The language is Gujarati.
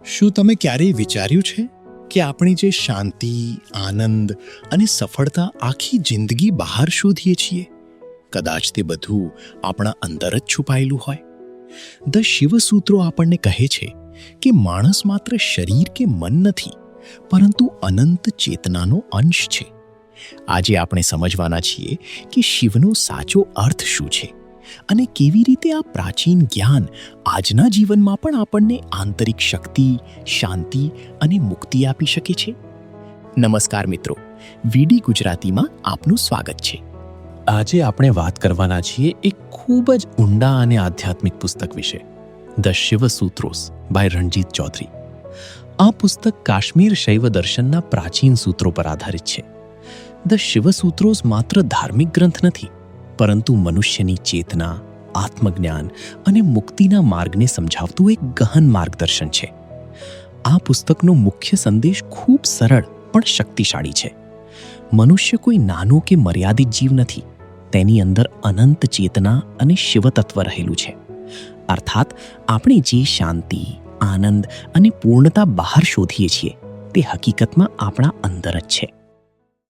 શું તમે ક્યારેય વિચાર્યું છે કે આપણી જે શાંતિ, આનંદ અને સફળતા આખી જિંદગી બહાર શોધીએ છીએ, કદાચ તે બધું આપણા અંદર જ છુપાયેલું હોય? ધ શિવસૂત્રો આપણને કહે છે કે માણસ માત્ર શરીર કે મન નથી, પરંતુ અનંત ચેતનાનો અંશ છે. આજે આપણે સમજવાના છીએ કે શિવનો સાચો અર્થ શું છે અને કેવી રીતે આ પ્રાચીન જ્ઞાન આજના જીવનમાં પણ આપણને આંતરિક શક્તિ, શાંતિ અને મુક્તિ આપી શકે છે. નમસ્કાર મિત્રો, વીડી ગુજરાતીમાં આપનું સ્વાગત છે. આજે આપણે વાત કરવાના છીએ એક ખૂબ જ ઊંડા અને આધ્યાત્મિક પુસ્તક વિશે, ધ શિવસૂત્રોસ બાય રણજીત ચૌધરી. આ પુસ્તક કાશ્મીર શૈવ દર્શનના પ્રાચીન સૂત્રો પર આધારિત છે. ધ શિવસૂત્રોસ માત્ર ધાર્મિક ગ્રંથ નથી, પરંતુ મનુષ્યની ચેતના, આત્મજ્ઞાન અને મુક્તિના માર્ગને સમજાવતું એક ગહન માર્ગદર્શન છે. આ પુસ્તકનો મુખ્ય સંદેશ ખૂબ સરળ પણ શક્તિશાળી છે. મનુષ્ય કોઈ નાનો કે મર્યાદિત જીવ નથી. તેની અંદર અનંત ચેતના અને શિવતત્વ રહેલું છે. અર્થાત આપણે જે શાંતિ, આનંદ અને પૂર્ણતા બહાર શોધીએ છીએ, તે હકીકતમાં આપણા અંદર જ છે.